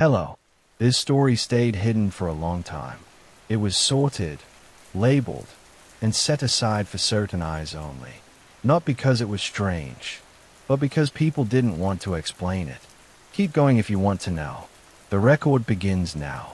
Hello. This story stayed hidden for a long time. It was sorted, labeled, and set aside for certain eyes only. Not because it was strange, but because people didn't want to explain it. Keep going if you want to know. The record begins now.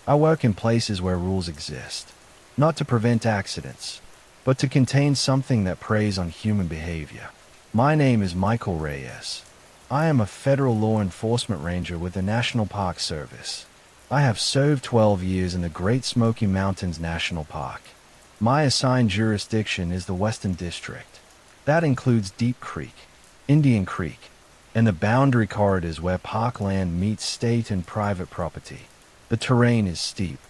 I work in places where rules exist, not to prevent accidents, but to contain something that preys on human behavior. My name is Michael Reyes. I am a federal law enforcement ranger with the National Park Service. I have served 12 years in the Great Smoky Mountains National Park. My assigned jurisdiction is the Western District. That includes Deep Creek, Indian Creek, and the boundary corridors where parkland meets state and private property. The terrain is steep,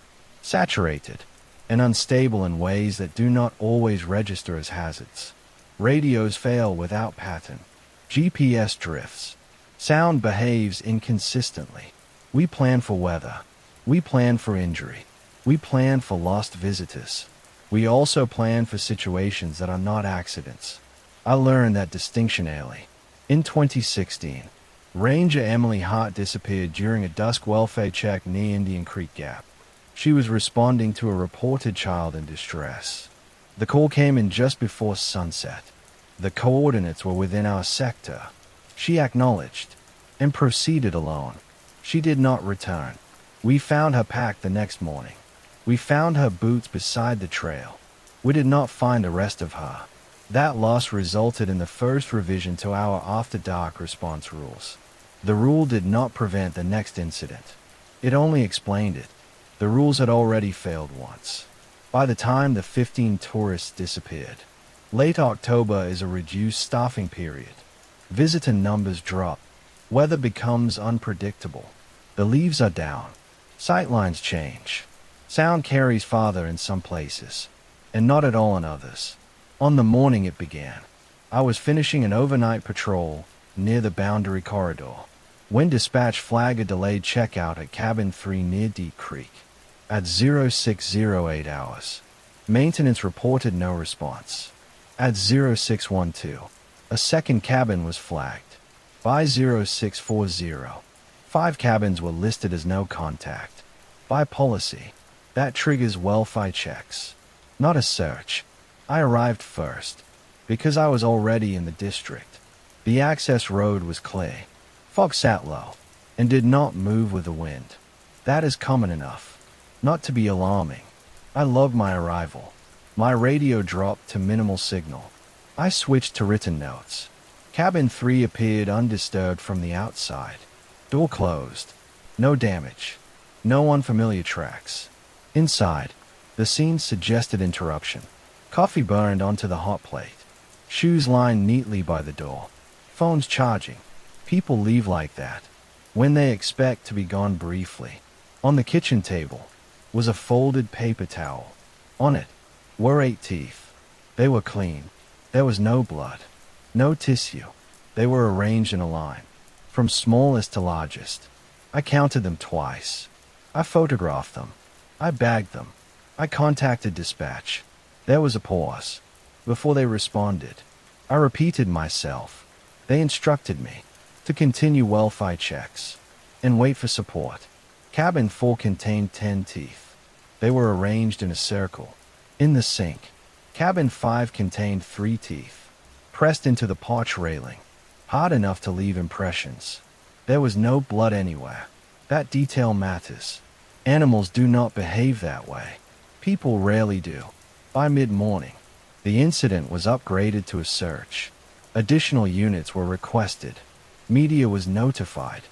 saturated, and unstable in ways that do not always register as hazards. Radios fail without pattern. GPS drifts. Sound behaves inconsistently. We plan for weather. We plan for injury. We plan for lost visitors. We also plan for situations that are not accidents. I learned that distinction early. In 2016, Ranger Emily Hart disappeared during a dusk welfare check near Indian Creek Gap. She was responding to a reported child in distress. The call came in just before sunset. The coordinates were within our sector. She acknowledged and proceeded alone. She did not return. We found her packed the next morning. We found her boots beside the trail. We did not find the rest of her. That loss resulted in the first revision to our after dark response rules. The rule did not prevent the next incident. It only explained it. The rules had already failed once. By the time the 15 tourists disappeared, late October is a reduced staffing period. Visitor numbers drop. Weather becomes unpredictable. The leaves are down. Sightlines change. Sound carries farther in some places, and not at all in others. On the morning it began, I was finishing an overnight patrol near the boundary corridor when dispatch flagged a delayed checkout at Cabin 3 near Deep Creek. At 0608 hours, maintenance reported no response. At 0612, a second cabin was flagged. By 0640, 5 cabins were listed as no contact. By policy, that triggers welfare checks, not a search. I arrived first, because I was already in the district. The access road was clear. Fog sat low, and did not move with the wind. That is common enough, not to be alarming. I loved my arrival. My radio dropped to minimal signal. I switched to written notes. Cabin 3 appeared undisturbed from the outside. Door closed. No damage. No unfamiliar tracks. Inside, the scene suggested interruption. Coffee burned onto the hot plate. Shoes lined neatly by the door. Phones charging. People leave like that, when they expect to be gone briefly. On the kitchen table was a folded paper towel. On it were 8 teeth. They were clean. There was no blood, no tissue. They were arranged in a line, from smallest to largest. I counted them twice. I photographed them. I bagged them. I contacted dispatch. There was a pause before they responded. I repeated myself. They instructed me to continue welfare checks and wait for support. Cabin 4 contained 10 teeth. They were arranged in a circle in the sink. Cabin 5 contained 3 teeth, pressed into the porch railing, hard enough to leave impressions. There was no blood anywhere. That detail matters. Animals do not behave that way. People rarely do. By mid-morning, the incident was upgraded to a search. Additional units were requested. Media was notified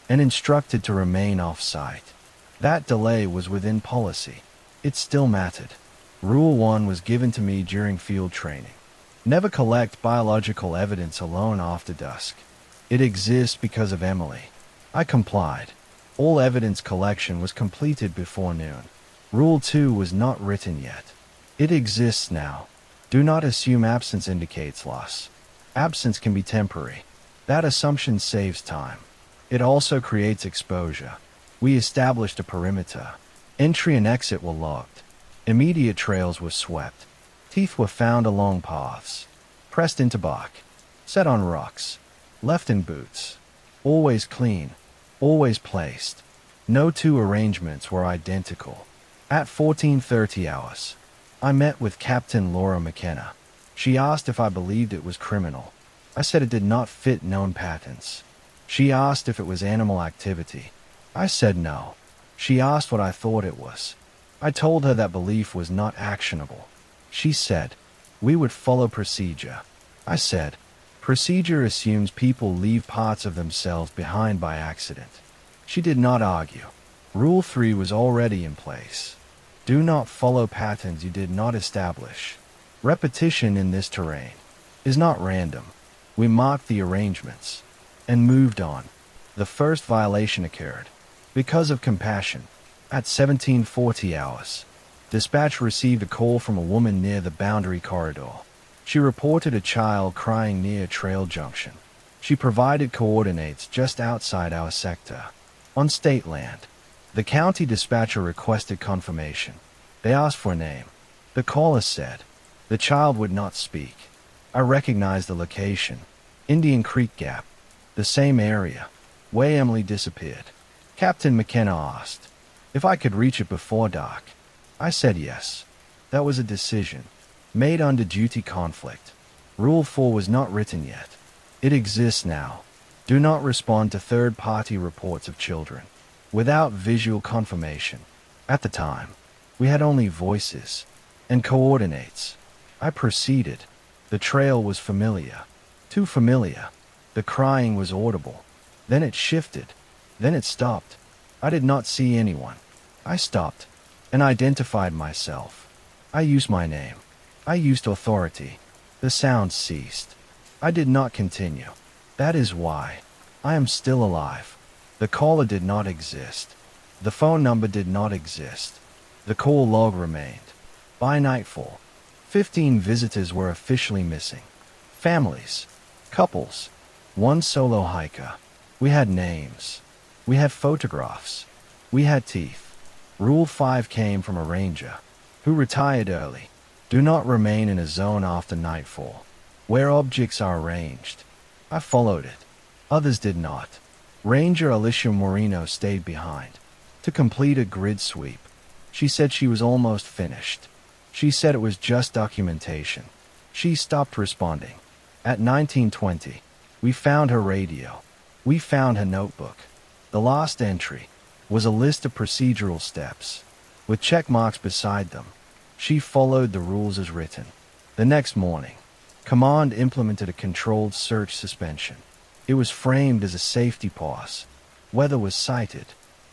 and instructed to remain off-site. That delay was within policy. It still mattered. Rule 1 was given to me during field training. Never collect biological evidence alone after dusk. It exists because of Emily. I complied. All evidence collection was completed before noon. Rule 2 was not written yet. It exists now. Do not assume absence indicates loss. Absence can be temporary. That assumption saves time. It also creates exposure. We established a perimeter. Entry and exit were logged. Immediate trails were swept. Teeth were found along paths. Pressed into bark. Set on rocks. Left in boots. Always clean. always placed. No two arrangements were identical. At 14:30 hours, I met with Captain Laura McKenna. She asked if I believed it was criminal. I said it did not fit known patterns. She asked if it was animal activity. I said no. She asked what I thought it was. I told her that belief was not actionable. She said, we would follow procedure. I said, procedure assumes people leave parts of themselves behind by accident. She did not argue. Rule 3 was already in place. Do not follow patterns you did not establish. Repetition in this terrain is not random. We marked the arrangements and moved on. The first violation occurred because of compassion. At 17:40 hours, dispatch received a call from a woman near the boundary corridor. She reported a child crying near Trail Junction. She provided coordinates just outside our sector, on state land. The county dispatcher requested confirmation. They asked for a name. The caller said the child would not speak. I recognized the location. Indian Creek Gap. The same area where Emily disappeared. Captain McKenna asked if I could reach it before dark. I said yes. That was a decision made under duty conflict. Rule 4 was not written yet. It exists now. Do not respond to third-party reports of children without visual confirmation. At the time, we had only voices and coordinates. I proceeded. The trail was familiar. Too familiar. The crying was audible. Then it shifted. Then it stopped. I did not see anyone. I stopped and identified myself. I used my name. I used authority. The sound ceased. I did not continue. That is why I am still alive. The caller did not exist. The phone number did not exist. The call log remained. By nightfall, 15 visitors were officially missing. Families, couples, one solo hiker. We had names. We had photographs. We had teeth. Rule 5 came from a ranger who retired early. Do not remain in a zone after nightfall, where objects are arranged. I followed it. Others did not. Ranger Alicia Moreno stayed behind to complete a grid sweep. She said she was almost finished. She said it was just documentation. She stopped responding. At 19:20, we found her radio. We found her notebook. The last entry was a list of procedural steps, with check marks beside them. She followed the rules as written. The next morning, Command implemented a controlled search suspension. It was framed as a safety pause. Weather was cited.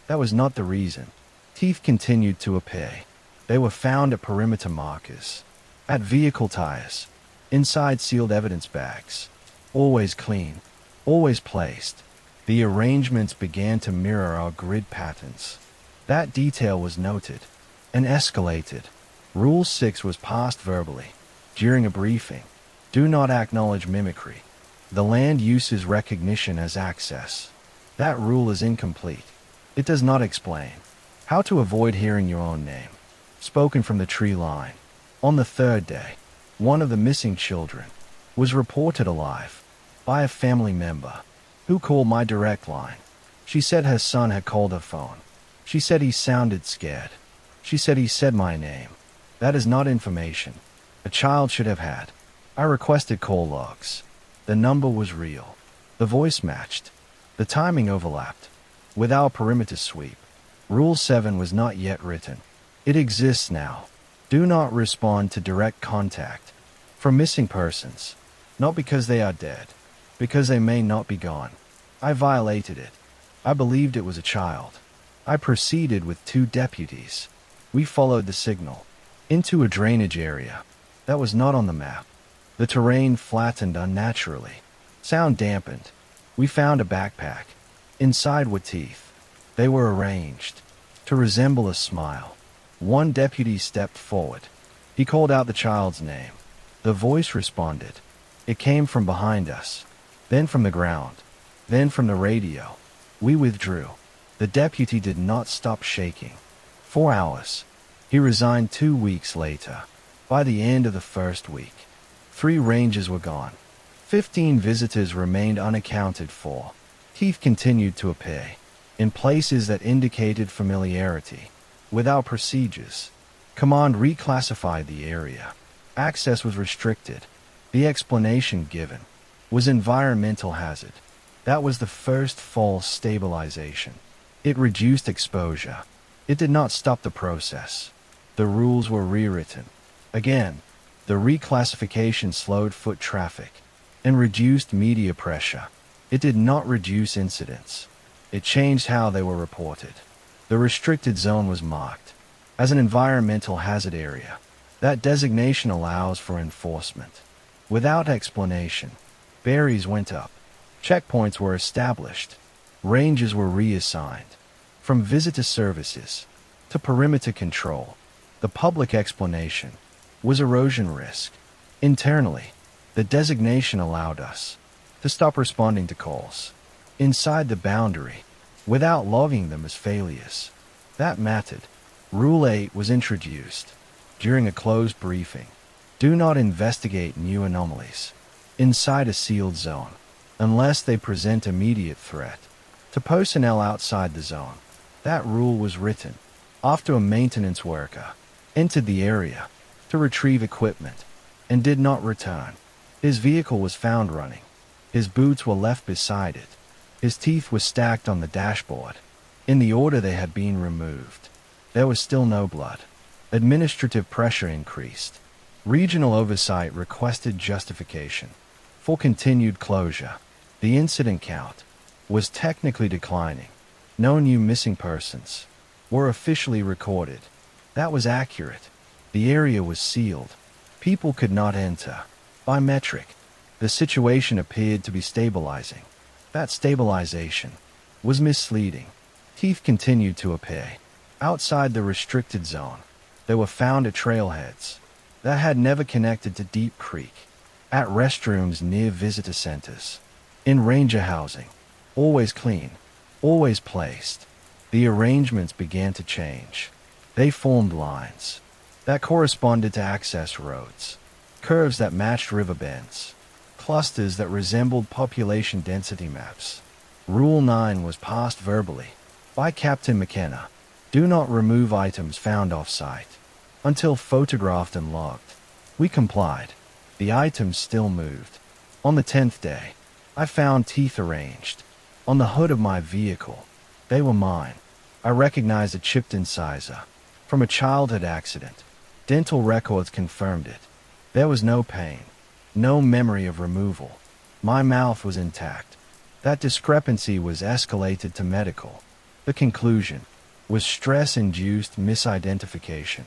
That was not the reason. Teeth continued to appear. They were found at perimeter markers, at vehicle tires, inside sealed evidence bags. Always clean, always placed. The arrangements began to mirror our grid patterns. That detail was noted and escalated. Rule 6 was passed verbally. During a briefing, do not acknowledge mimicry. The land uses recognition as access. That rule is incomplete. It does not explain how to avoid hearing your own name spoken from the tree line. On the third day, one of the missing children was reported alive by a family member who called my direct line. She said her son had called her phone. She said he sounded scared. She said he said my name. That is not information a child should have had. I requested call logs. The number was real. The voice matched. The timing overlapped. With our perimeter sweep, Rule 7 was not yet written. It exists now. Do not respond to direct contact from missing persons, not because they are dead, because they may not be gone. I violated it. I believed it was a child. I proceeded with 2 deputies. We followed the signal into a drainage area that was not on the map. The terrain flattened unnaturally. Sound dampened. We found a backpack. Inside were teeth. They were arranged to resemble a smile. One deputy stepped forward. He called out the child's name. The voice responded. It came from behind us, then from the ground, then from the radio. We withdrew. The deputy did not stop shaking. 4 hours. He resigned 2 weeks later. By the end of the first week, 3 rangers were gone. 15 visitors remained unaccounted for. Teeth continued to appear. in places that indicated familiarity. Without procedures, command reclassified the area. Access was restricted. The explanation given was environmental hazard. That was the first false stabilization. It reduced exposure. It did not stop the process. The rules were rewritten. Again, the reclassification slowed foot traffic and reduced media pressure. It did not reduce incidents. It changed how they were reported. The restricted zone was marked as an environmental hazard area. That designation allows for enforcement. Without explanation, barriers went up. Checkpoints were established. Ranges were reassigned. From visitor services to perimeter control, the public explanation was erosion risk. Internally, the designation allowed us to stop responding to calls inside the boundary without logging them as failures. That mattered. Rule 8 was introduced during a closed briefing. Do not investigate new anomalies inside a sealed zone unless they present immediate threat to personnel outside the zone. That rule was written after a maintenance worker entered the area to retrieve equipment and did not return. His vehicle was found running. His boots were left beside it. His teeth were stacked on the dashboard in the order they had been removed. There was still no blood. Administrative pressure increased. Regional oversight requested justification for continued closure. The incident count was technically declining. No new missing persons were officially recorded. That was accurate. The area was sealed. People could not enter. By metric, the situation appeared to be stabilizing. That stabilization was misleading. Teeth continued to appear. Outside the restricted zone, they were found at trailheads that had never connected to Deep Creek, at restrooms near visitor centers, in ranger housing. Always clean, always placed. The arrangements began to change. They formed lines that corresponded to access roads, curves that matched river bends, clusters that resembled population density maps. Rule 9 was passed verbally by Captain McKenna. Do not remove items found off-site until photographed and logged. We complied. The items still moved. On the 10th day, I found teeth arranged on the hood of my vehicle. They were mine. I recognized a chipped incisor from a childhood accident. Dental records confirmed it. There was no pain, no memory of removal. My mouth was intact. That discrepancy was escalated to medical. The conclusion was stress-induced misidentification.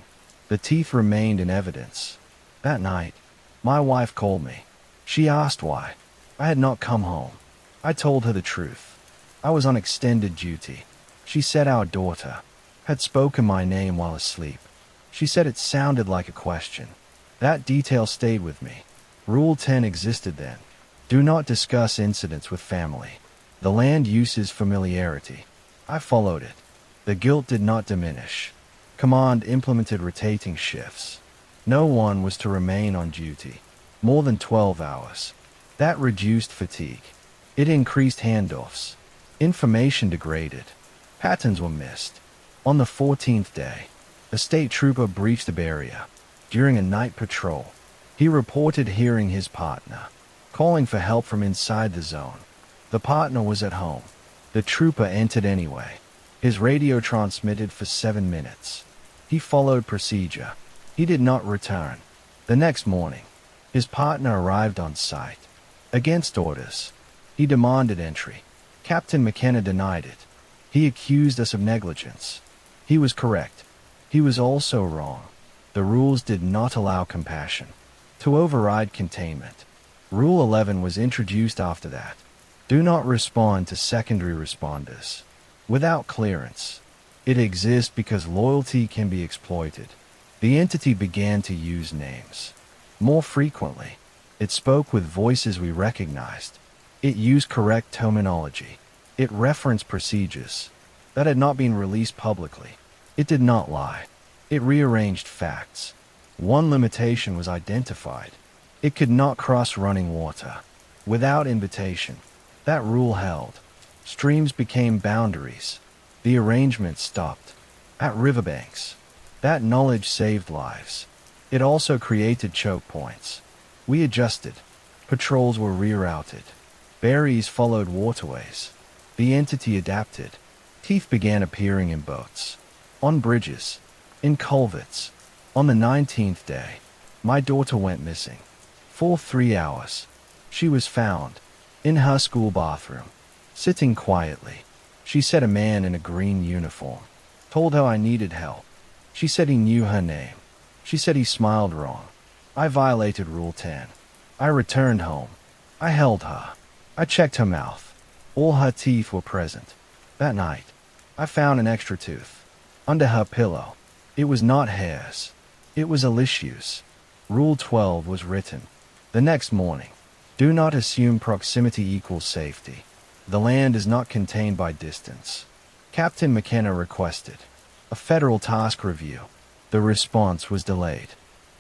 The teeth remained in evidence. That night, my wife called me. She asked why I had not come home. I told her the truth. I was on extended duty. She said our daughter had spoken my name while asleep. She said it sounded like a question. That detail stayed with me. Rule 10 existed then. Do not discuss incidents with family. The land uses familiarity. I followed it. The guilt did not diminish. Command implemented rotating shifts. No one was to remain on duty more than 12 hours. That reduced fatigue. It increased handoffs. Information degraded. Patterns were missed. On the 14th day, a state trooper breached the barrier. During a night patrol, he reported hearing his partner calling for help from inside the zone. The partner was at home. The trooper entered anyway. His radio transmitted for 7 minutes. He followed procedure. He did not return. The next morning, his partner arrived on site. Against orders, he demanded entry. Captain McKenna denied it. He accused us of negligence. He was correct. He was also wrong. The rules did not allow compassion to override containment. Rule 11 was introduced after that. Do not respond to secondary responders without clearance. It exists because loyalty can be exploited. The entity began to use names more frequently. It spoke with voices we recognized. It used correct terminology. It referenced procedures that had not been released publicly. It did not lie. It rearranged facts. One limitation was identified. It could not cross running water without invitation. That rule held. Streams became boundaries. The arrangement stopped at riverbanks. That knowledge saved lives. It also created choke points. We adjusted. Patrols were rerouted. Berries followed waterways. The entity adapted. Teeth began appearing in boats, on bridges, in culverts. On the 19th day, my daughter went missing. For 3 hours. She was found, in her school bathroom, sitting quietly. She said a man in a green uniform told her I needed help. She said he knew her name. She said he smiled wrong. I violated Rule 10. I returned home. I held her. I checked her mouth. All her teeth were present. That night, I found an extra tooth under her pillow. It was not hers. It was Alicia's. Rule 12 was written. The next morning, do not assume proximity equals safety. The land is not contained by distance. Captain McKenna requested a federal task review. The response was delayed.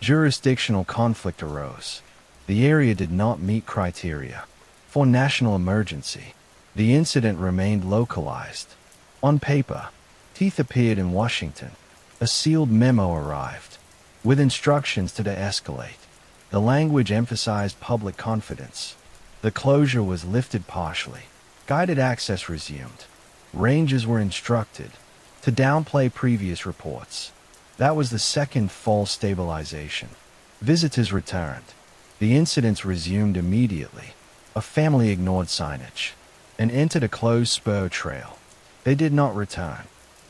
Jurisdictional conflict arose. The area did not meet criteria for national emergency. The incident remained localized. On paper, teeth appeared in Washington. A sealed memo arrived with instructions to de-escalate. The language emphasized public confidence. The closure was lifted partially. Guided access resumed. Rangers were instructed to downplay previous reports. That was the second false stabilization. Visitors returned. The incidents resumed immediately. A family ignored signage and entered a closed spur trail. They did not return.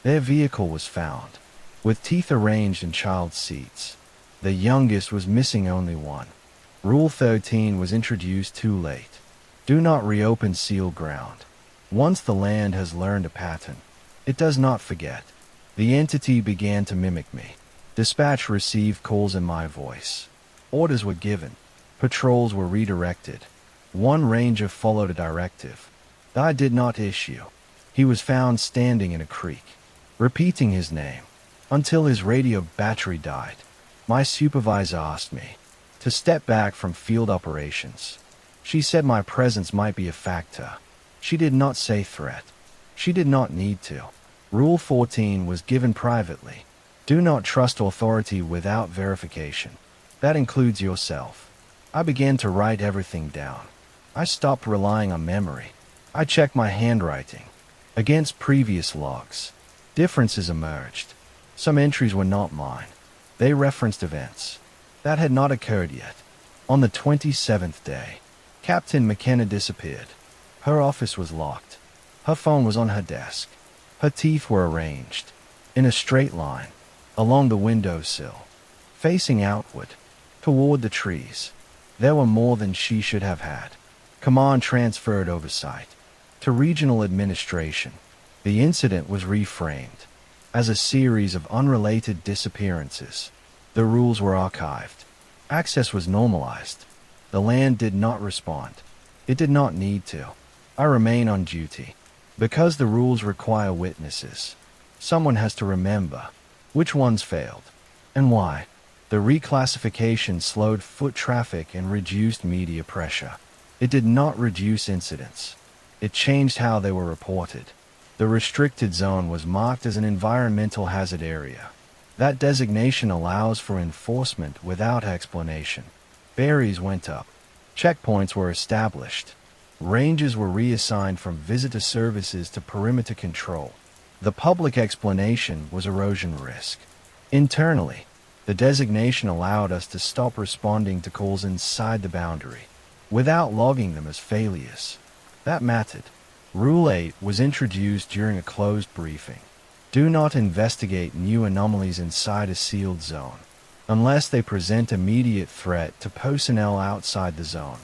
Their vehicle was found, with teeth arranged in child seats. The youngest was missing only one. Rule 13 was introduced too late. Do not reopen sealed ground. Once the land has learned a pattern, it does not forget. The entity began to mimic me. Dispatch received calls in my voice. Orders were given. Patrols were redirected. One ranger followed a directive that I did not issue. He was found standing in a creek, repeating his name, until his radio battery died. My supervisor asked me to step back from field operations. She said my presence might be a factor. She did not say threat. She did not need to. Rule 14 was given privately. Do not trust authority without verification. That includes yourself. I began to write everything down. I stopped relying on memory. I checked my handwriting against previous logs. Differences emerged. Some entries were not mine. They referenced events that had not occurred yet. On the 27th day, Captain McKenna disappeared. Her office was locked. Her phone was on her desk. Her teeth were arranged in a straight line along the windowsill, facing outward, toward the trees. There were more than she should have had. Command transferred oversight to regional administration. The incident was reframed as a series of unrelated disappearances. The rules were archived. Access was normalized. The land did not respond. It did not need to. I remain on duty. Because the rules require witnesses, someone has to remember which ones failed and why. The reclassification slowed foot traffic and reduced media pressure. It did not reduce incidents. It changed how they were reported. The restricted zone was marked as an environmental hazard area. That designation allows for enforcement without explanation. Berries went up. Checkpoints were established. Rangers were reassigned from visitor services to perimeter control. The public explanation was erosion risk. Internally, the designation allowed us to stop responding to calls inside the boundary, without logging them as failures. That mattered. Rule 8 was introduced during a closed briefing. Do not investigate new anomalies inside a sealed zone, unless they present immediate threat to personnel outside the zone.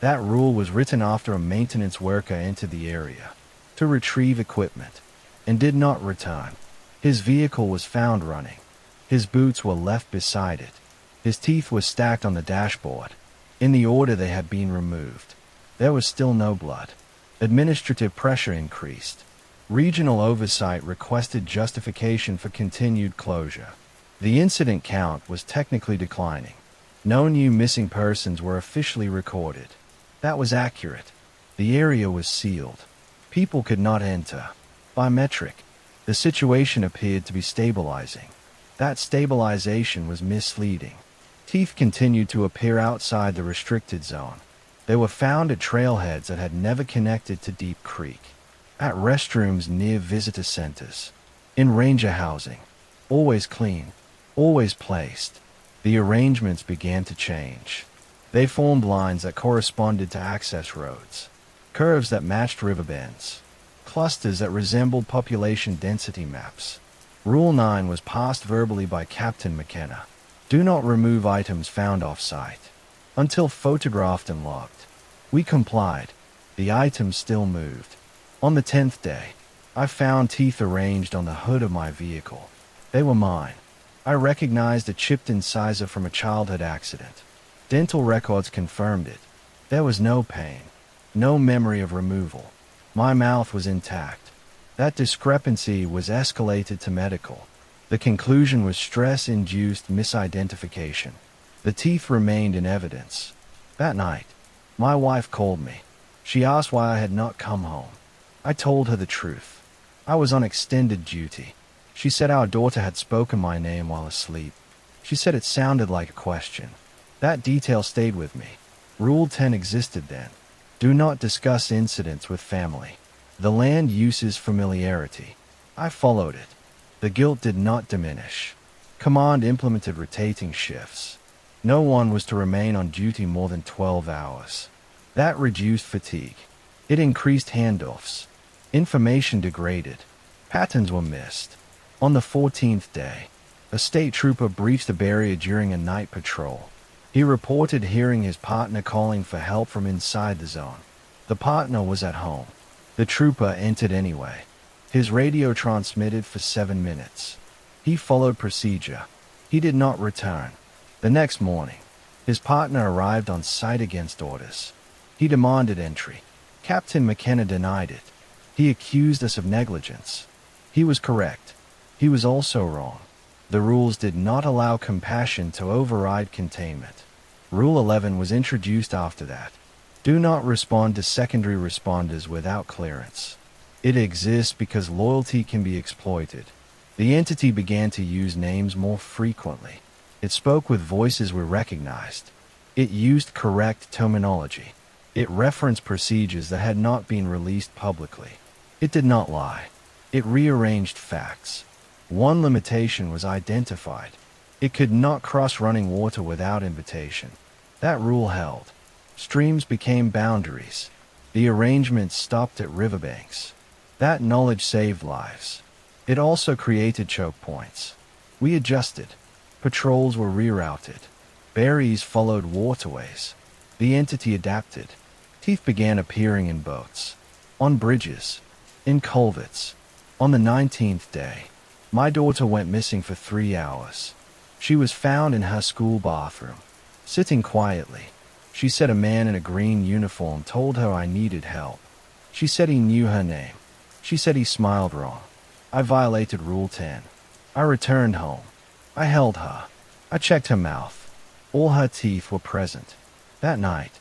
That rule was written after a maintenance worker entered the area to retrieve equipment and did not return. His vehicle was found running. His boots were left beside it. His teeth were stacked on the dashboard, in the order they had been removed. There was still no blood. Administrative pressure increased. Regional oversight requested justification for continued closure. The incident count was technically declining. No new missing persons were officially recorded. That was accurate. The area was sealed. People could not enter. Biometric The situation appeared to be stabilizing. That stabilization was misleading. Teeth continued to appear outside the restricted zone. They were found at trailheads that had never connected to Deep Creek, at restrooms near visitor centers, in ranger housing. Always clean, always placed. The arrangements began to change. They formed lines that corresponded to access roads, curves that matched riverbends, clusters that resembled population density maps. Rule 9 was passed verbally by Captain McKenna. Do not remove items found off-site until photographed and logged. We complied. The items still moved. On the 10th day, I found teeth arranged on the hood of my vehicle. They were mine. I recognized a chipped incisor from a childhood accident. Dental records confirmed it. There was no pain, no memory of removal. My mouth was intact. That discrepancy was escalated to medical. The conclusion was stress-induced misidentification. The teeth remained in evidence. That night, my wife called me. She asked why I had not come home. I told her the truth. I was on extended duty. She said our daughter had spoken my name while asleep. She said it sounded like a question. That detail stayed with me. Rule 10 existed then. Do not discuss incidents with family. The land uses familiarity. I followed it. The guilt did not diminish. Command implemented rotating shifts. No one was to remain on duty more than 12 hours. That reduced fatigue. It increased handoffs. Information degraded. Patterns were missed. On the 14th day, a state trooper breached the barrier during a night patrol. He reported hearing his partner calling for help from inside the zone. The partner was at home. The trooper entered anyway. His radio transmitted for 7 minutes. He followed procedure. He did not return. The next morning, his partner arrived on site against orders. He demanded entry. Captain McKenna denied it. He accused us of negligence. He was correct. He was also wrong. The rules did not allow compassion to override containment. Rule 11 was introduced after that. Do not respond to secondary responders without clearance. It exists because loyalty can be exploited. The entity began to use names more frequently. It spoke with voices we recognized. It used correct terminology. It referenced procedures that had not been released publicly. It did not lie. It rearranged facts. One limitation was identified. It could not cross running water without invitation. That rule held. Streams became boundaries. The arrangements stopped at riverbanks. That knowledge saved lives. It also created choke points. We adjusted. Patrols were rerouted. Barriers followed waterways. The entity adapted. Teeth began appearing in boats, on bridges, in culverts. On the 19th day, my daughter went missing for 3 hours. She was found in her school bathroom, sitting quietly. She said a man in a green uniform told her I needed help. She said he knew her name. She said he smiled wrong. I violated Rule 10. I returned home. I held her. I checked her mouth. All her teeth were present. That night,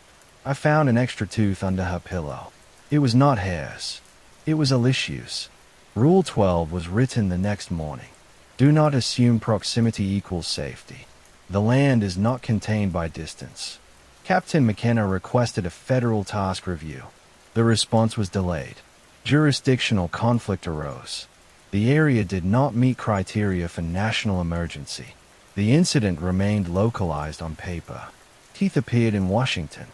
I found an extra tooth under her pillow. It was not hairs. It was Alicia's. Rule 12 was written the next morning. Do not assume proximity equals safety. The land is not contained by distance. Captain McKenna requested a federal task review. The response was delayed. Jurisdictional conflict arose. The area did not meet criteria for national emergency. The incident remained localized on paper. Teeth appeared in Washington.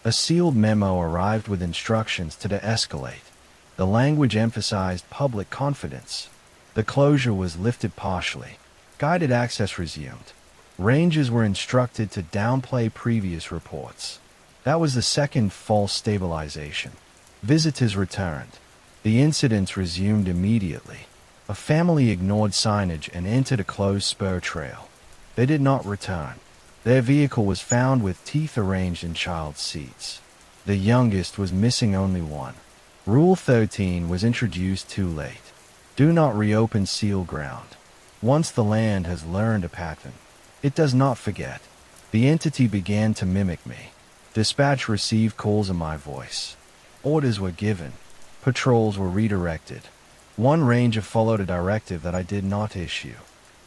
A sealed memo arrived with instructions to de-escalate. The language emphasized public confidence. The closure was lifted partially. Guided access resumed. Rangers were instructed to downplay previous reports. That was the second false stabilization. Visitors returned. The incidents resumed immediately. A family ignored signage and entered a closed spur trail. They did not return. Their vehicle was found with teeth arranged in child seats. The youngest was missing only one. Rule 13 was introduced too late. Do not reopen sealed ground. Once the land has learned a pattern, it does not forget. The entity began to mimic me. Dispatch received calls in my voice. Orders were given. Patrols were redirected. One ranger followed a directive that I did not issue.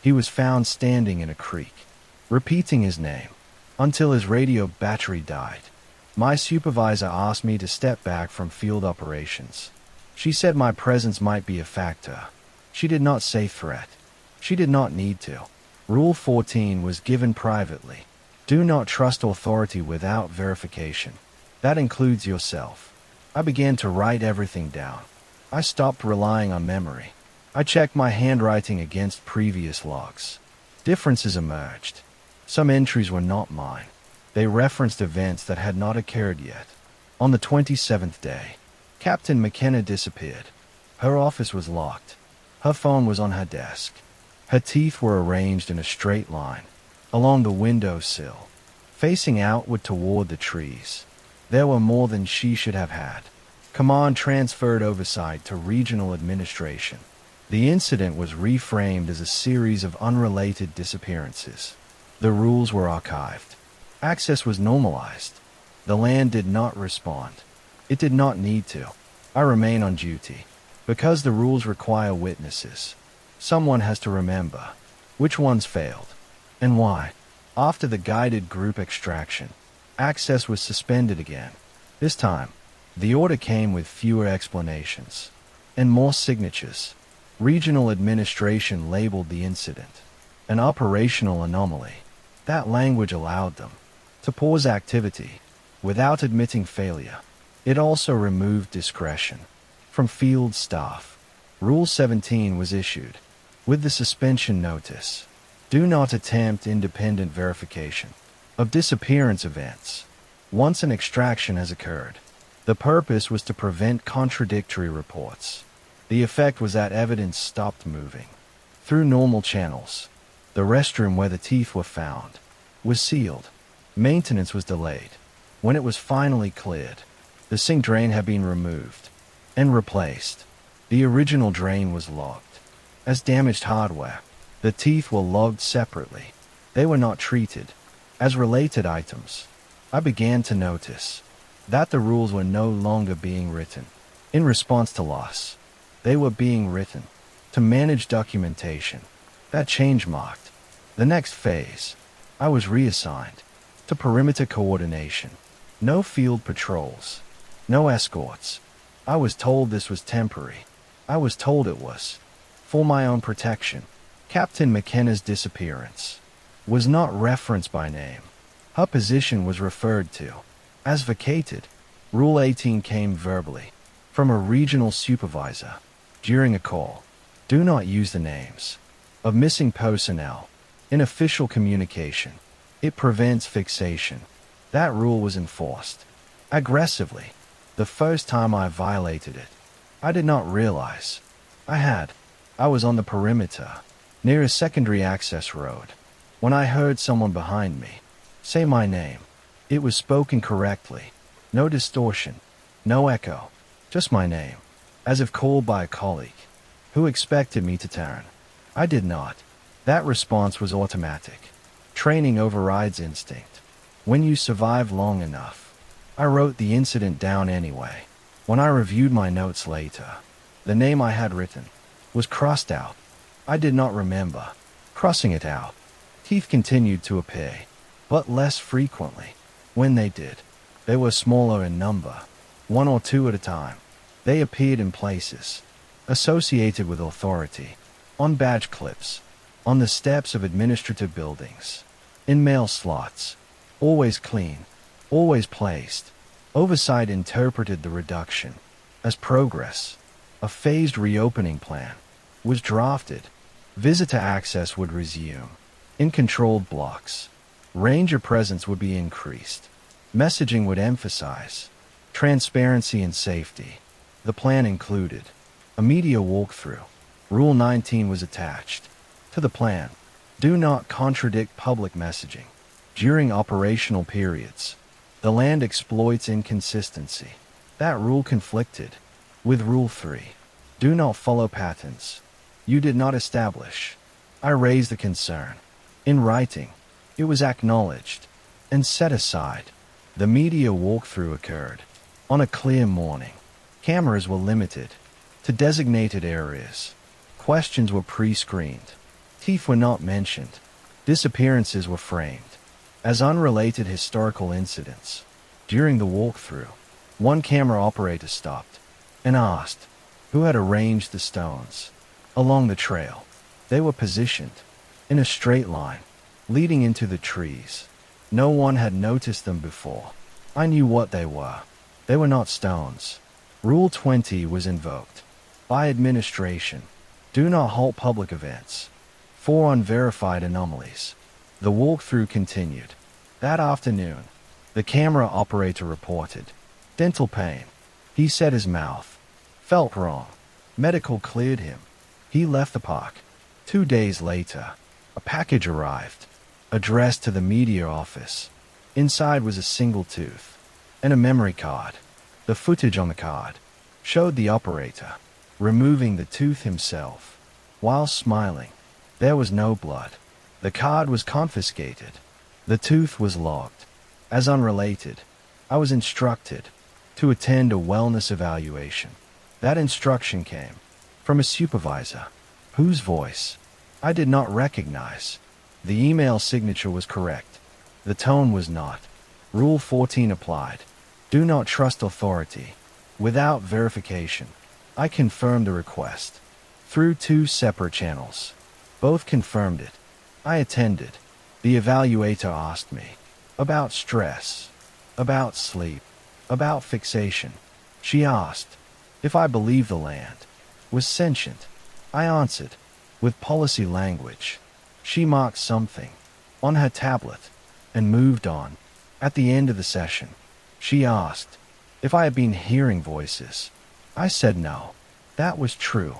He was found standing in a creek, repeating his name, until his radio battery died. My supervisor asked me to step back from field operations. She said my presence might be a factor. She did not say threat. She did not need to. Rule 14 was given privately. Do not trust authority without verification. That includes yourself. I began to write everything down. I stopped relying on memory. I checked my handwriting against previous logs. Differences emerged. Some entries were not mine. They referenced events that had not occurred yet. On the 27th day, Captain McKenna disappeared. Her office was locked. Her phone was on her desk. Her teeth were arranged in a straight line, along the windowsill, facing outward toward the trees. There were more than she should have had. Command transferred oversight to regional administration. The incident was reframed as a series of unrelated disappearances. The rules were archived. Access was normalized. The land did not respond. It did not need to. I remain on duty. Because the rules require witnesses, someone has to remember which ones failed and why. After the guided group extraction, access was suspended again. This time, the order came with fewer explanations and more signatures. Regional administration labeled the incident an operational anomaly. That language allowed them to pause activity without admitting failure. It also removed discretion from field staff. Rule 17 was issued with the suspension notice. Do not attempt independent verification of disappearance events once an extraction has occurred. The purpose was to prevent contradictory reports. The effect was that evidence stopped moving through normal channels. The restroom where the teeth were found was sealed. Maintenance was delayed. When it was finally cleared, the sink drain had been removed and replaced. The original drain was logged as damaged hardware. The teeth were logged separately. They were not treated as related items. I began to notice that the rules were no longer being written in response to loss. They were being written to manage documentation. That change marked the next phase. I was reassigned to perimeter coordination. No field patrols, no escorts. I was told this was temporary. I was told it was for my own protection. Captain McKenna's disappearance was not referenced by name. Her position was referred to as vacated. Rule 18 came verbally from a regional supervisor during a call. Do not use the names of missing personnel in official communication. It prevents fixation. That rule was enforced aggressively. The first time I violated it, I did not realize I had. I was on the perimeter, near a secondary access road, when I heard someone behind me say my name. It was spoken correctly. No distortion, no echo, just my name, as if called by a colleague who expected me to turn. I did not. That response was automatic. Training overrides instinct. When you survive long enough. I wrote the incident down anyway. When I reviewed my notes later, the name I had written was crossed out. I did not remember crossing it out. Teeth continued to appear, but less frequently. When they did, they were smaller in number, 1 or 2 at a time. They appeared in places associated with authority, on badge clips, on the steps of administrative buildings, in mail slots, always clean, always placed. Oversight interpreted the reduction as progress. A phased reopening plan was drafted. Visitor access would resume in controlled blocks. Ranger presence would be increased. Messaging would emphasize transparency and safety. The plan included a media walkthrough. Rule 19 was attached to the plan. Do not contradict public messaging. During operational periods, the land exploits inconsistency. That rule conflicted with Rule 3. Do not follow patterns you did not establish. I raised the concern. In writing, it was acknowledged and set aside. The media walkthrough occurred on a clear morning. Cameras were limited. to designated areas. Questions were pre-screened. Teeth were not mentioned. Disappearances were framed as unrelated historical incidents. During the walkthrough, one camera operator stopped and asked who had arranged the stones along the trail. They were positioned in a straight line leading into the trees. No one had noticed them before. I knew what they were. They were not stones. Rule 20 was invoked by administration. Do not halt public events for unverified anomalies. The walkthrough continued. That afternoon, the camera operator reported dental pain. He said his mouth felt wrong. Medical cleared him. He left the park. 2 days later, a package arrived, addressed to the media office. Inside was a single tooth and a memory card. The footage on the card showed the operator removing the tooth himself while smiling. There was no blood. The card was confiscated. The tooth was logged as unrelated. I was instructed to attend a wellness evaluation. That instruction came from a supervisor whose voice I did not recognize. The email signature was correct. The tone was not. Rule 14 applied. Do not trust authority without verification. I confirmed the request through 2 separate channels. Both confirmed it. I attended. The evaluator asked me about stress, about sleep, about fixation. She asked if I believed the land was sentient. I answered with policy language. She marked something on her tablet and moved on. At the end of the session, she asked if I had been hearing voices. I said no. That was true.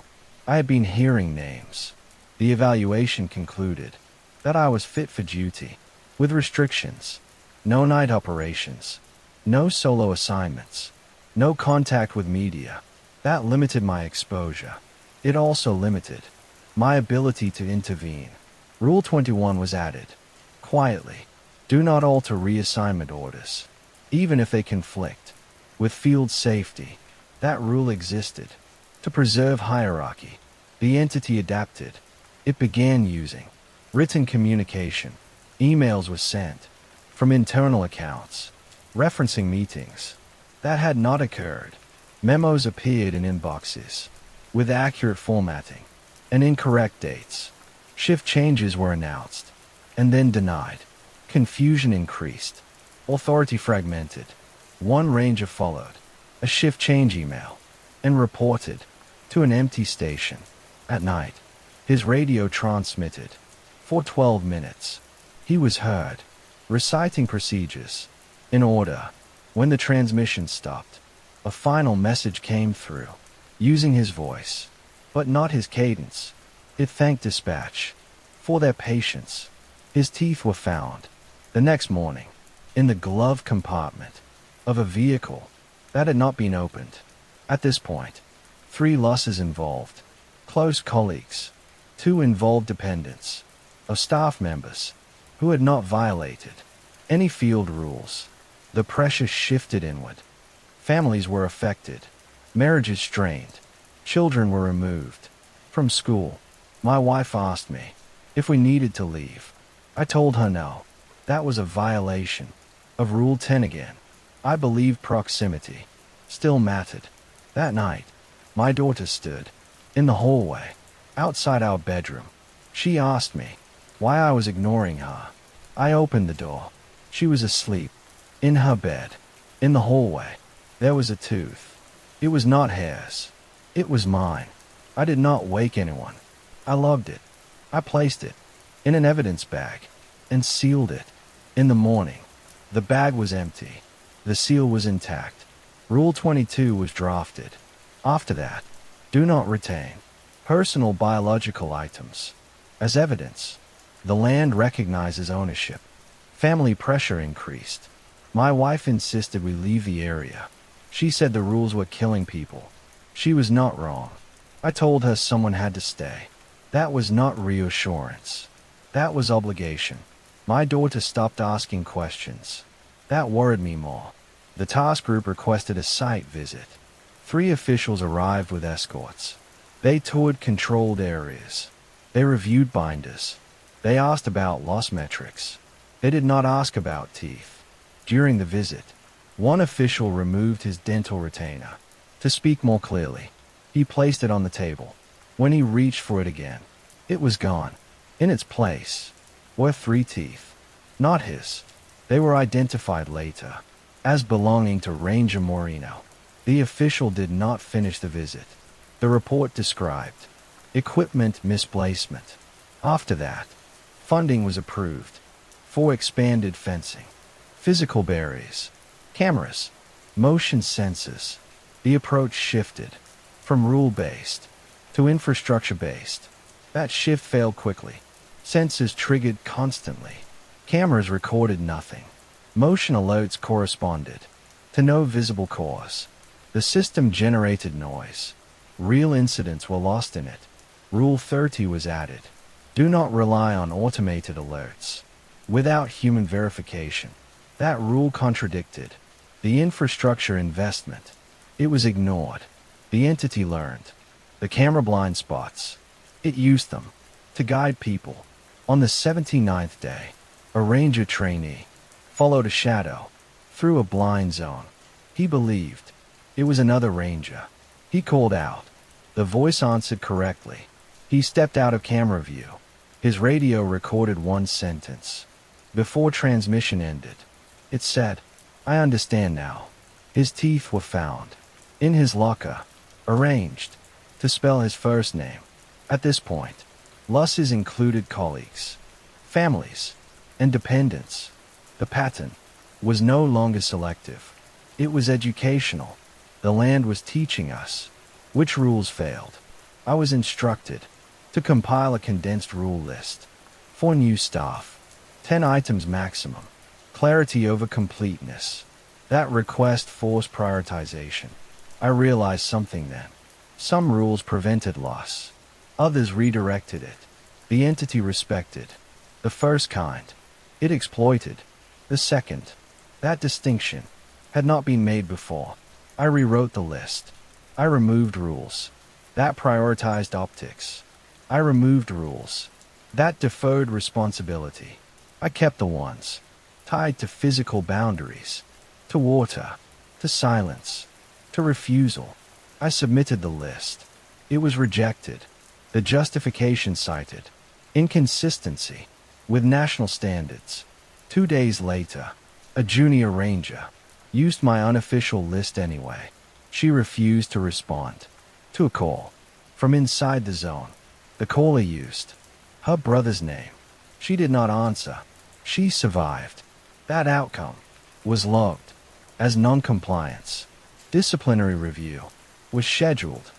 I had been hearing names. The evaluation concluded that I was fit for duty, with restrictions: no night operations, no solo assignments, no contact with media. That limited my exposure. It also limited my ability to intervene. Rule 21 was added. Quietly, do not alter reassignment orders, even if they conflict with field safety. That rule existed to preserve hierarchy. The entity adapted. It began using written communication. Emails were sent from internal accounts, referencing meetings that had not occurred. Memos appeared in inboxes with accurate formatting and incorrect dates. Shift changes were announced and then denied. Confusion increased. Authority fragmented. One ranger followed a shift change email and reported to an empty station. At night, his radio transmitted for 12 minutes. He was heard reciting procedures in order. When the transmission stopped, a final message came through, using his voice, but not his cadence. It thanked dispatch for their patience. His teeth were found the next morning in the glove compartment of a vehicle that had not been opened. At this point, 3 losses involved close colleagues, 2 involved dependents of staff members who had not violated any field rules. The pressure shifted inward. Families were affected, marriages strained, children were removed from school. My wife asked me if we needed to leave. I told her no. That was a violation of Rule 10 again. I believed proximity still mattered. That night, my daughter stood in the hallway outside our bedroom. She asked me why I was ignoring her. I opened the door. She was asleep in her bed. In the hallway, there was a tooth. It was not hers. It was mine. I did not wake anyone. I logged it. I placed it in an evidence bag and sealed it. In the morning, the bag was empty. The seal was intact. Rule 22 was drafted. After that, do not retain personal biological items as evidence. The land recognizes ownership. Family pressure increased. My wife insisted we leave the area. She said the rules were killing people. She was not wrong. I told her someone had to stay. That was not reassurance. That was obligation. My daughter stopped asking questions. That worried me more. The task group requested a site visit. 3 officials arrived with escorts. They toured controlled areas. They reviewed binders. They asked about loss metrics. They did not ask about teeth. During the visit, one official removed his dental retainer. To speak more clearly, he placed it on the table. When he reached for it again, it was gone. In its place were 3 teeth. Not his. They were identified later as belonging to Ranger Moreno. The official did not finish the visit. The report described equipment misplacement. After that, funding was approved for expanded fencing, physical barriers, cameras, motion sensors. The approach shifted from rule-based to infrastructure-based. That shift failed quickly. Sensors triggered constantly. Cameras recorded nothing. Motion alerts corresponded to no visible cause. The system generated noise. Real incidents were lost in it. Rule 30 was added. Do not rely on automated alerts without human verification. That rule contradicted the infrastructure investment. It was ignored. The entity learned the camera blind spots. It used them to guide people. On the 79th day, a ranger trainee followed a shadow through a blind zone. He believed it was another ranger. He called out. The voice answered correctly. He stepped out of camera view. His radio recorded one sentence. Before transmission ended, it said, "I understand now." His teeth were found in his locker, arranged to spell his first name. At this point, losses included colleagues, families, and dependents. The pattern was no longer selective. It was educational. The land was teaching us which rules failed. I was instructed to compile a condensed rule list for new staff. 10 items maximum. Clarity over completeness. That request forced prioritization. I realized something then. Some rules prevented loss. Others redirected it. The entity respected the first kind. It exploited the second. That distinction had not been made before. I rewrote the list. I removed rules that prioritized optics. I removed rules that deferred responsibility. I kept the ones tied to physical boundaries, to water, to silence, to refusal. I submitted the list. It was rejected. The justification cited inconsistency with national standards. 2 days later, a junior ranger used my unofficial list anyway. She refused to respond to a call from inside the zone. The caller used her brother's name. She did not answer. She survived. That outcome was logged as non-compliance. Disciplinary review was scheduled.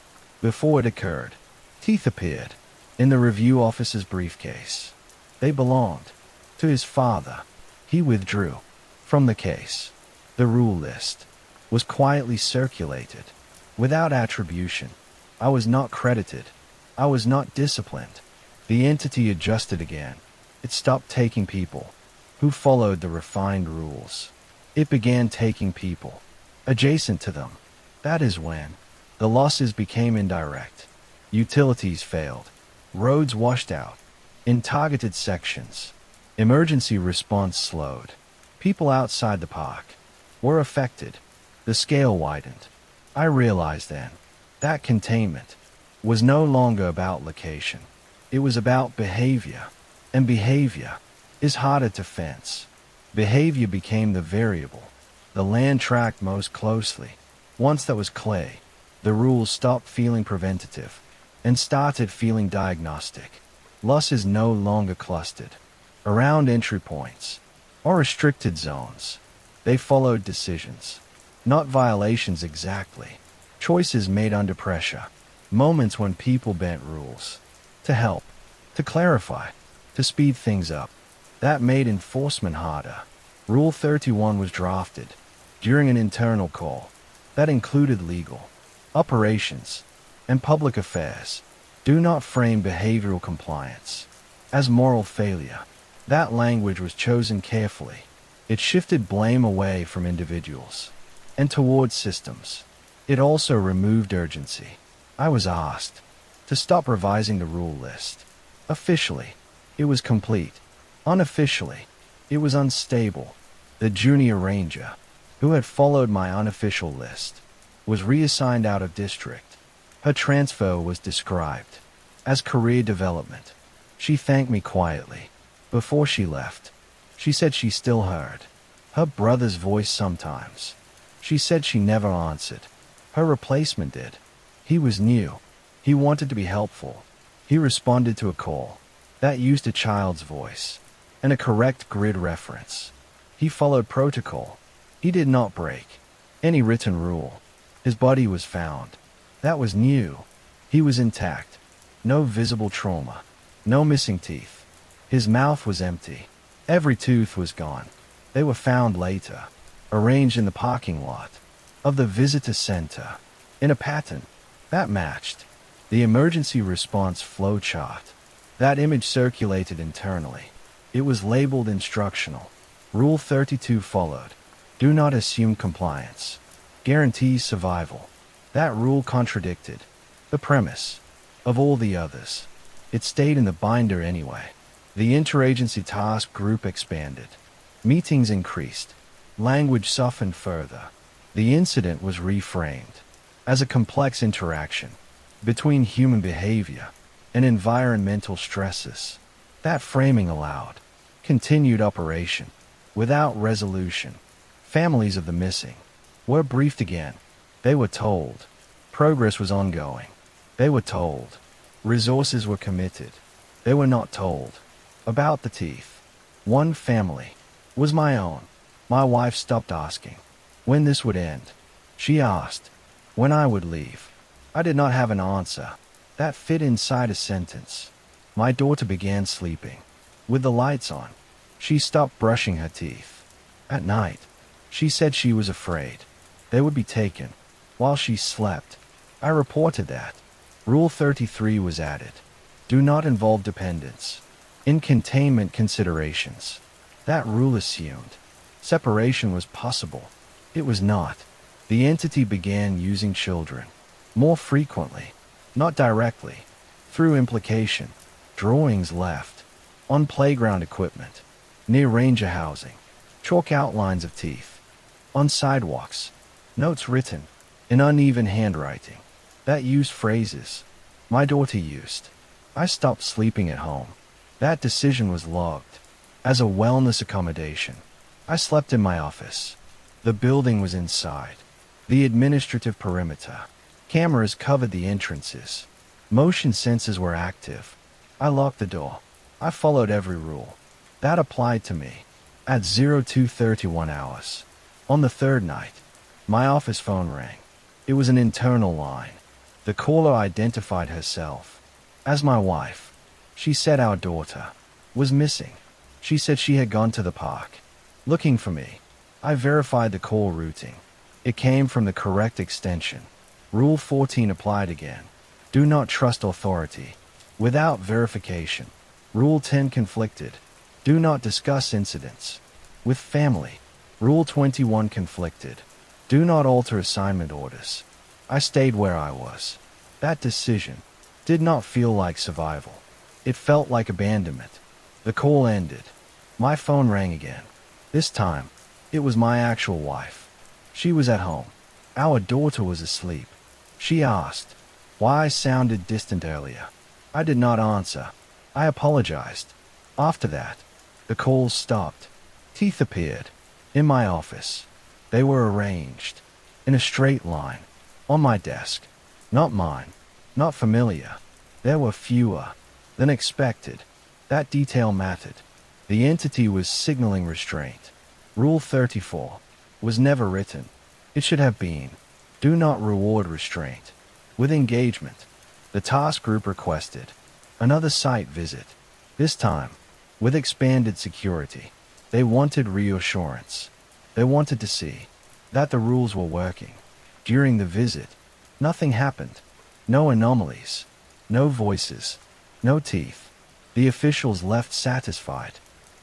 Before it occurred, teeth appeared in the review officer's briefcase. They belonged to his father. He withdrew from the case. The rule list was quietly circulated without attribution. I was not credited. I was not disciplined. The entity adjusted again. It stopped taking people who followed the refined rules. It began taking people adjacent to them. That is when the losses became indirect. Utilities failed. Roads washed out in targeted sections. Emergency response slowed. People outside the park were affected. The scale widened. I realized then that containment was no longer about location. It was about behavior. And behavior is harder to fence. Behavior became the variable the land tracked most closely. Once that was clay, the rules stopped feeling preventative and started feeling diagnostic. Losses no longer clustered around entry points or restricted zones. They followed decisions, not violations exactly. Choices made under pressure. Moments when people bent rules to help, to clarify, to speed things up. That made enforcement harder. Rule 31 was drafted during an internal call that included legal, operations, and public affairs. Do not frame behavioral compliance as moral failure. That language was chosen carefully. It shifted blame away from individuals and towards systems. It also removed urgency. I was asked to stop revising the rule list. Officially, it was complete. Unofficially, it was unstable. The junior ranger, who had followed my unofficial list, was reassigned out of district. Her transfer was described as career development. She thanked me quietly. Before she left, she said she still heard her brother's voice sometimes. She said she never answered. Her replacement did. He was new. He wanted to be helpful. He responded to a call that used a child's voice and a correct grid reference. He followed protocol. He did not break any written rule. His body was found. That was new. He was intact. No visible trauma. No missing teeth. His mouth was empty. Every tooth was gone. They were found later, arranged in the parking lot of the visitor center, in a pattern that matched the emergency response flow chart. That image circulated internally. It was labeled instructional. Rule 32 followed. Do not assume compliance. Guarantees survival. That rule contradicted the premise of all the others. It stayed in the binder anyway. The interagency task group expanded. Meetings increased. Language softened further. The incident was reframed as a complex interaction between human behavior and environmental stresses. That framing allowed continued operation without resolution. Families of the missing were briefed again. They were told progress was ongoing. They were told resources were committed. They were not told about the teeth. One family was my own. My wife stopped asking when this would end. She asked when I would leave. I did not have an answer that fit inside a sentence. My daughter began sleeping with the lights on. She stopped brushing her teeth. At night, she said she was afraid they would be taken while she slept. I reported that. Rule 33 was added. Do not involve dependents in containment considerations. That rule assumed separation was possible. It was not. The entity began using children more frequently, not directly, through implication. Drawings left on playground equipment, near ranger housing, chalk outlines of teeth on sidewalks, notes written in uneven handwriting that used phrases my daughter used. I stopped sleeping at home. That decision was logged as a wellness accommodation. I slept in my office. The building was inside the administrative perimeter. Cameras covered the entrances. Motion sensors were active. I locked the door. I followed every rule that applied to me. At 02:31 hours, on the third night, my office phone rang. It was an internal line. The caller identified herself as my wife. She said our daughter was missing. She said she had gone to the park looking for me. I verified the call routing. It came from the correct extension. Rule 14 applied again. Do not trust authority without verification. Rule 10 conflicted. Do not discuss incidents with family. Rule 21 conflicted. Do not alter assignment orders. I stayed where I was. That decision did not feel like survival. It felt like abandonment. The call ended. My phone rang again. This time, it was my actual wife. She was at home. Our daughter was asleep. She asked why I sounded distant earlier. I did not answer. I apologized. After that, the calls stopped. Teeth appeared in my office. They were arranged in a straight line on my desk. Not mine. Not familiar. There were fewer than expected. That detail mattered. The entity was signaling restraint. Rule 34 was never written. It should have been. Do not reward restraint with engagement. The task group requested another site visit, this time with expanded security. They wanted reassurance. They wanted to see that the rules were working. During the visit, nothing happened. No anomalies. No voices. No teeth. The officials left satisfied.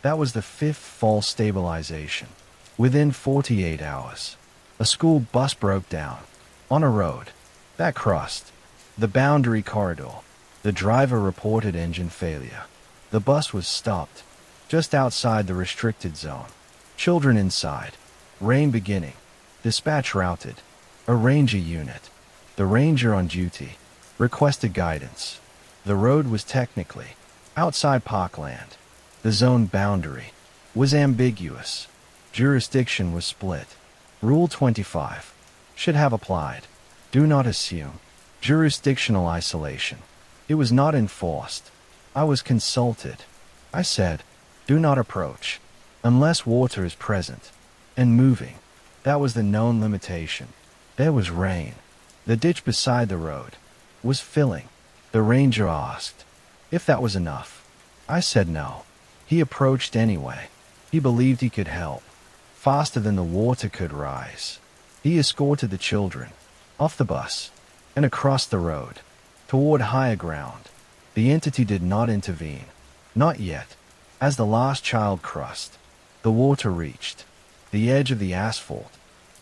That was the fifth false stabilization. Within 48 hours, a school bus broke down. On a road that crossed the boundary corridor. The driver reported engine failure. The bus was stopped just outside the restricted zone. Children inside. Rain beginning. Dispatch routed. A ranger unit. The ranger on duty requested guidance. The road was technically outside parkland. The zone boundary was ambiguous. Jurisdiction was split. Rule 25 should have applied. Do not assume. Jurisdictional isolation. It was not enforced. I was consulted. I said, do not approach unless water is present and moving. That was the known limitation. There was rain. The ditch beside the road was filling. The ranger asked if that was enough. I said no. He approached anyway. He believed he could help. Faster than the water could rise. He escorted the children off the bus and across the road toward higher ground. The entity did not intervene. Not yet. As the last child crossed, the water reached the edge of the asphalt.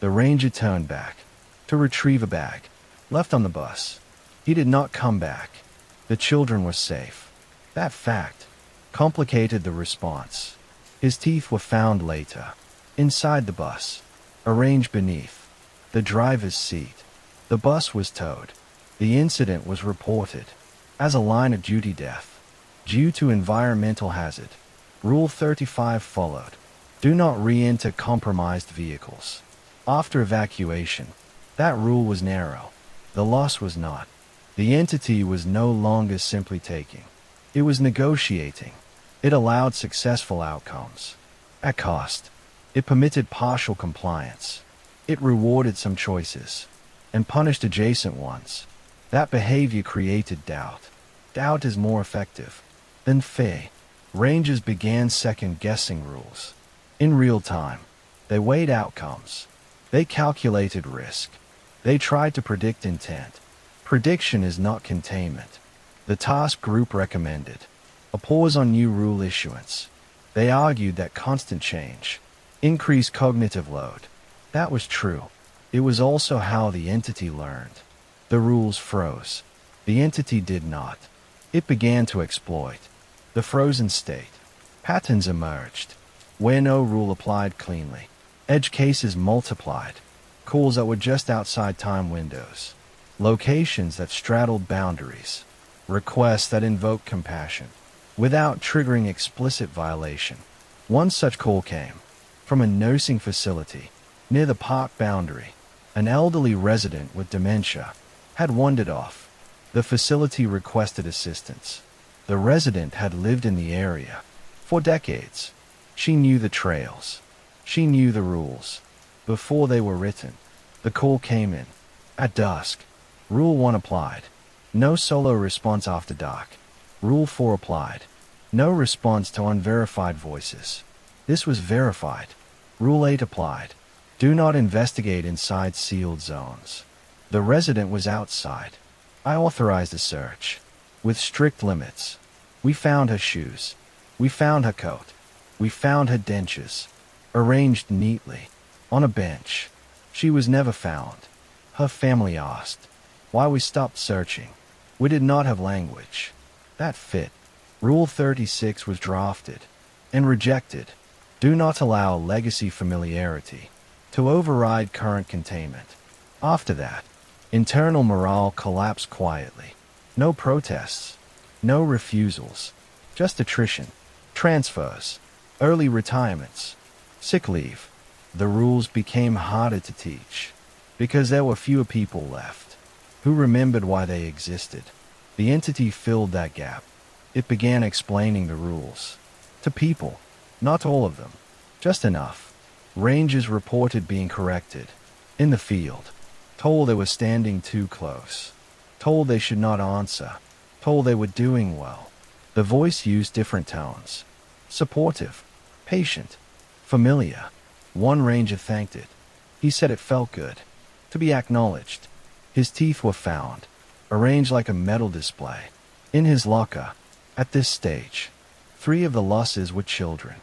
The ranger turned back to retrieve a bag left on the bus. He did not come back. The children were safe. That fact complicated the response. His teeth were found later, inside the bus, arranged beneath the driver's seat. The bus was towed. The incident was reported as a line of duty death due to environmental hazard. Rule 35 followed. Do not re-enter compromised vehicles after evacuation. That rule was narrow. The loss was not. The entity was no longer simply taking. It was negotiating. It allowed successful outcomes at cost. It permitted partial compliance. It rewarded some choices and punished adjacent ones. That behavior created doubt. Doubt is more effective than fear. Rangers began second-guessing rules. In real time, they weighed outcomes. They calculated risk. They tried to predict intent. Prediction is not containment. The task group recommended a pause on new rule issuance. They argued that constant change increased cognitive load. That was true. It was also how the entity learned. The rules froze. The entity did not. It began to exploit the frozen state. Patterns emerged where no rule applied cleanly. Edge cases multiplied. Calls that were just outside time windows. Locations that straddled boundaries. Requests that invoked compassion without triggering explicit violation. One such call came from a nursing facility near the park boundary. An elderly resident with dementia had wandered off. The facility requested assistance. The resident had lived in the area for decades. She knew the trails. She knew the rules before they were written. The call came in at dusk. Rule 1 applied. No solo response after dark. Rule 4 applied. No response to unverified voices. This was verified. Rule 8 applied. Do not investigate inside sealed zones. The resident was outside. I authorized a search with strict limits. We found her shoes. We found her coat. We found her dentures, arranged neatly on a bench. She was never found. Her family asked why we stopped searching. We did not have language that fit. Rule 36 was drafted and rejected. Do not allow legacy familiarity to override current containment. After that, internal morale collapsed quietly. No protests, no refusals, just attrition, transfers, early retirements, sick leave. The rules became harder to teach because there were fewer people left who remembered why they existed. The entity filled that gap. It began explaining the rules to people, not all of them, just enough. Rangers reported being corrected in the field, told they were standing too close, told they should not answer, told they were doing well. The voice used different tones: supportive, patient, familiar. One ranger thanked it. He said it felt good to be acknowledged. His teeth were found, arranged like a metal display, in his locker. At this stage, 3 of the losses were children.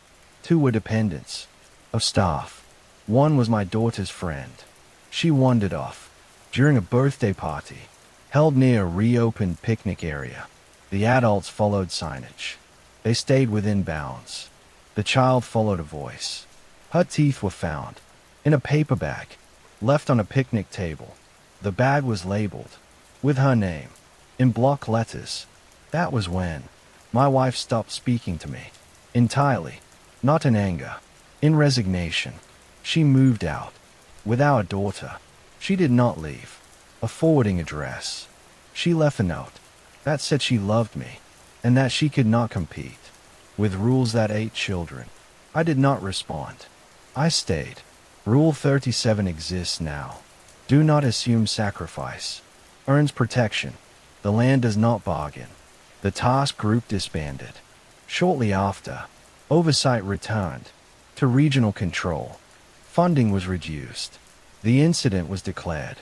2 were dependents of staff. 1 was my daughter's friend. She wandered off. During a birthday party, held near a reopened picnic area, the adults followed signage. They stayed within bounds. The child followed a voice. Her teeth were found in a paper bag, left on a picnic table. The bag was labeled with her name in block letters. That was when my wife stopped speaking to me. Entirely. Not in anger. In resignation. She moved out. With our daughter. She did not leave a forwarding address. She left a note that said she loved me and that she could not compete with rules that ate children. I did not respond. I stayed. Rule 37 exists now. Do not assume sacrifice earns protection. The land does not bargain. The task group disbanded. Shortly after, oversight returned to regional control. Funding was reduced. The incident was declared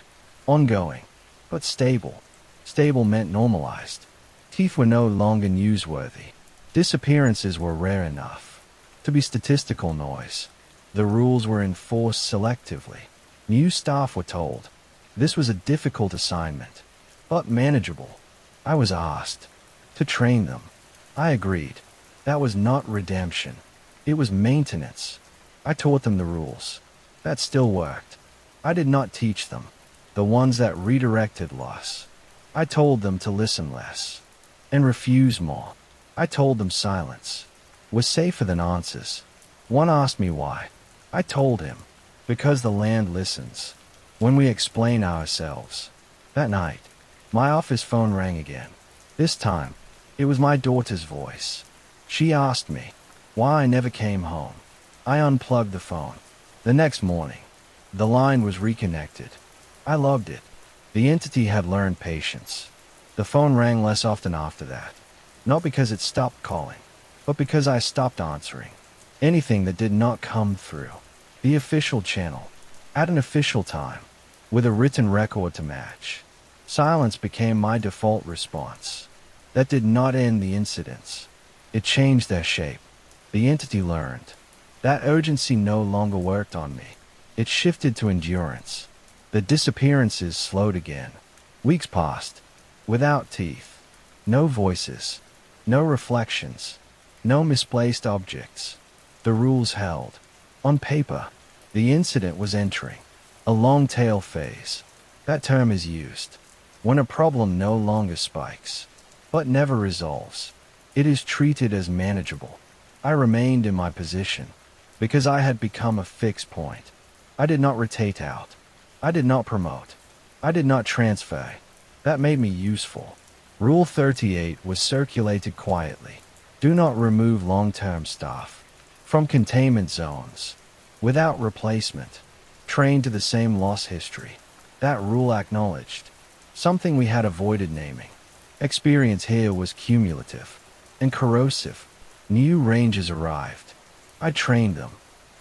ongoing, but stable. Stable meant normalized. Teeth were no longer newsworthy. Disappearances were rare enough to be statistical noise. The rules were enforced selectively. New staff were told this was a difficult assignment, but manageable. I was asked to train them. I agreed. That was not redemption. It was maintenance. I taught them the rules. That still worked. I did not teach them the ones that redirected loss. I told them to listen less and refuse more. I told them silence was safer than answers. One asked me why. I told him, because the land listens when we explain ourselves. That night, my office phone rang again. This time, it was my daughter's voice. She asked me why I never came home. I unplugged the phone. The next morning, the line was reconnected. I loved it. The entity had learned patience. The phone rang less often after that. Not because it stopped calling, but because I stopped answering anything that did not come through the official channel at an official time with a written record to match. Silence became my default response. That did not end the incidents. It changed their shape. The entity learned that urgency no longer worked on me. It shifted to endurance. The disappearances slowed again. Weeks passed without teeth. No voices. No reflections. No misplaced objects. The rules held. On paper, the incident was entering a long tail phase. That term is used when a problem no longer spikes, but never resolves. It is treated as manageable. I remained in my position because I had become a fixed point. I did not rotate out. I did not promote. I did not transfer. That made me useful. Rule 38 was circulated quietly. Do not remove long-term staff from containment zones without replacement. Train to the same loss history. That rule acknowledged something we had avoided naming. Experience here was cumulative and corrosive. New ranges arrived. I trained them.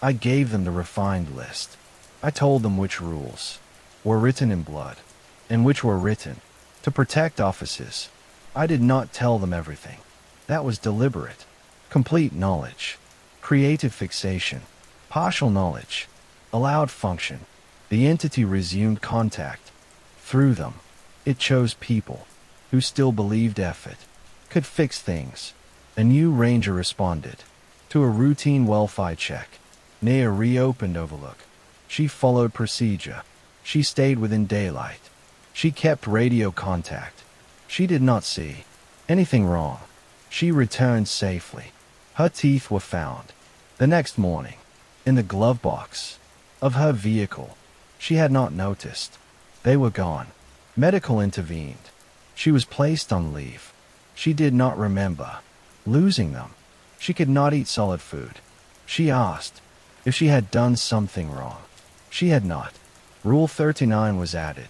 I gave them the refined list. I told them which rules were written in blood and which were written to protect offices. I did not tell them everything. That was deliberate. Complete knowledge. Creative fixation. Partial knowledge. Allowed function. The entity resumed contact. Through them, it chose people who still believed effort could fix things. A new ranger responded to a routine welfare check near a reopened overlook. She followed procedure. She stayed within daylight. She kept radio contact. She did not see anything wrong. She returned safely. Her teeth were found the next morning in the glove box of her vehicle. She had not noticed. They were gone. Medical intervened. She was placed on leave. She did not remember losing them. She could not eat solid food. She asked if she had done something wrong. She had not. Rule 39 was added.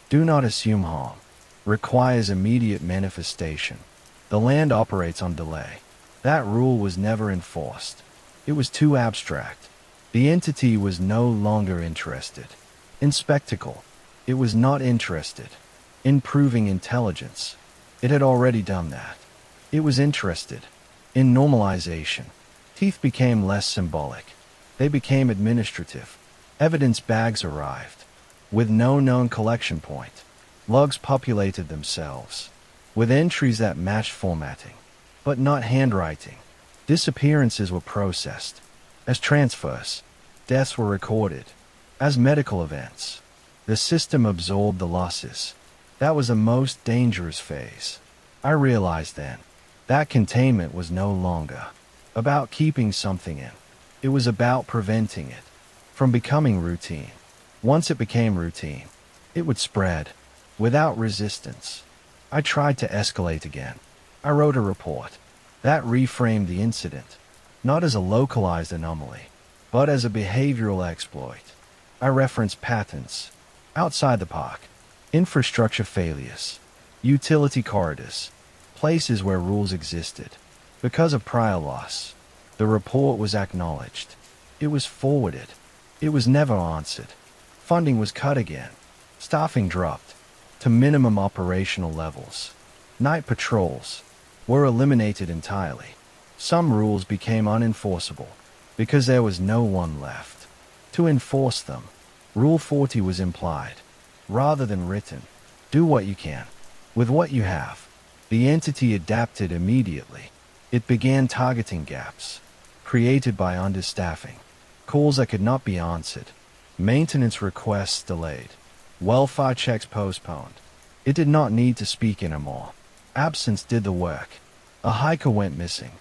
Do not assume harm. Requires immediate manifestation. The land operates on delay. That rule was never enforced. It was too abstract. The entity was no longer interested in spectacle. It was not interested in proving intelligence. It had already done that. It was interested in normalization. Teeth became less symbolic. They became administrative. Evidence bags arrived. with no known collection point. Logs populated themselves, with entries that matched formatting, but not handwriting. Disappearances were processed as transfers. Deaths were recorded as medical events. The system absorbed the losses. That was the most dangerous phase. I realized then that containment was no longer about keeping something in. It was about preventing it from becoming routine. Once it became routine, it would spread without resistance. I tried to escalate again. I wrote a report that reframed the incident, not as a localized anomaly, but as a behavioral exploit. I referenced patterns outside the park, infrastructure failures, utility corridors, places where rules existed because of prior loss. The report was acknowledged. It was forwarded. It was never answered. Funding was cut again. Staffing dropped to minimum operational levels. Night patrols were eliminated entirely. Some rules became unenforceable because there was no one left to enforce them. Rule 40 was implied rather than written. Do what you can with what you have. The entity adapted immediately. It began targeting gaps created by understaffing, calls that could not be answered, maintenance requests delayed, welfare checks postponed. It did not need to speak anymore. Absence did the work. A hiker went missing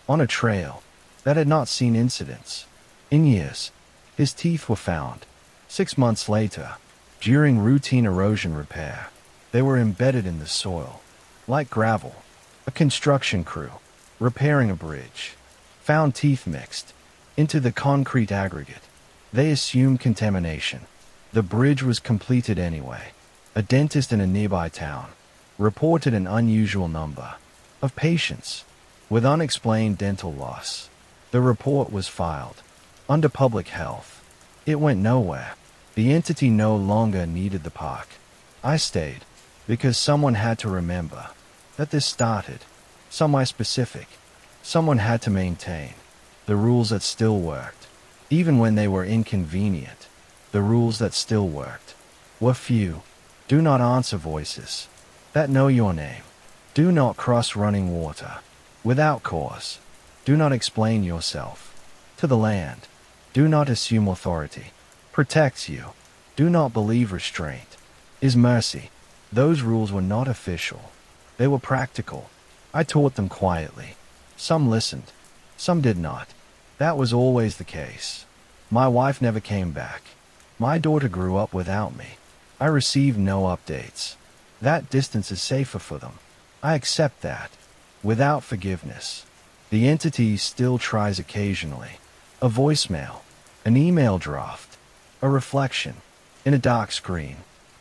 on a trail that had not seen incidents in years. His teeth were found 6 months later during routine erosion repair. They were embedded in the soil like gravel. A construction crew repairing a bridge found teeth mixed into the concrete aggregate. They assumed contamination. The bridge was completed anyway. A dentist in a nearby town reported an unusual number of patients with unexplained dental loss. The report was filed under public health. It went nowhere. The entity no longer needed the park. I stayed because someone had to remember that this started somewhere specific. Someone had to maintain the rules that still worked, even when they were inconvenient. The rules that still worked were few. Do not answer voices that know your name. Do not cross running water without cause. Do not explain yourself to the land. Do not assume authority protects you. Do not believe restraint is mercy. Those rules were not official. They were practical. I taught them quietly. Some listened, some did not. That was always the case. My wife never came back. My daughter grew up without me. I received no updates. That distance is safer for them. I accept that. Without forgiveness. The entity still tries occasionally. A voicemail, an email draft, a reflection in a dark screen.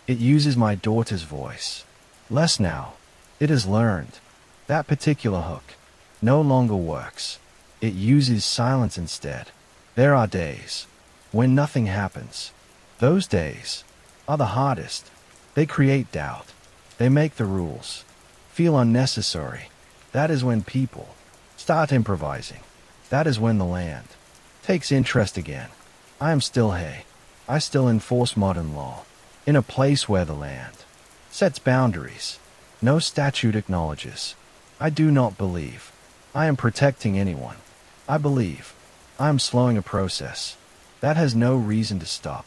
It uses my daughter's voice. Less now. It has learned. That particular hook no longer works. It uses silence instead. There are days when nothing happens. Those days are the hardest. They create doubt. They make the rules feel unnecessary. That is when people start improvising. That is when the land takes interest again. I am still Hay. I still enforce modern law in a place where the land sets boundaries. No statute acknowledges. I do not believe I am protecting anyone. I believe I am slowing a process that has no reason to stop.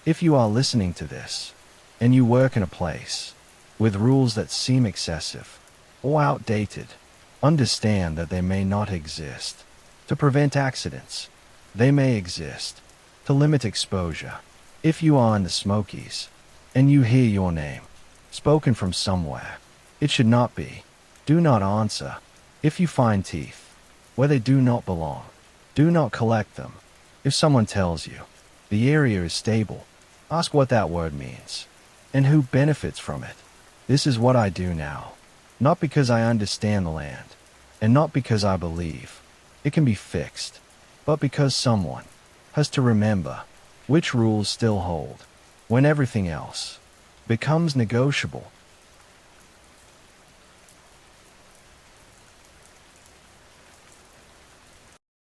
If you are listening to this, and you work in a place with rules that seem excessive or outdated, understand that they may not exist to prevent accidents. They may exist to limit exposure. If you are in the Smokies, and you hear your name spoken from somewhere, it should not be. Do not answer. If you find teeth where they do not belong, do not collect them. If someone tells you the area is stable, ask what that word means and who benefits from it. This is what I do now, not because I understand the land, and not because I believe it can be fixed, but because someone has to remember which rules still hold when everything else becomes negotiable.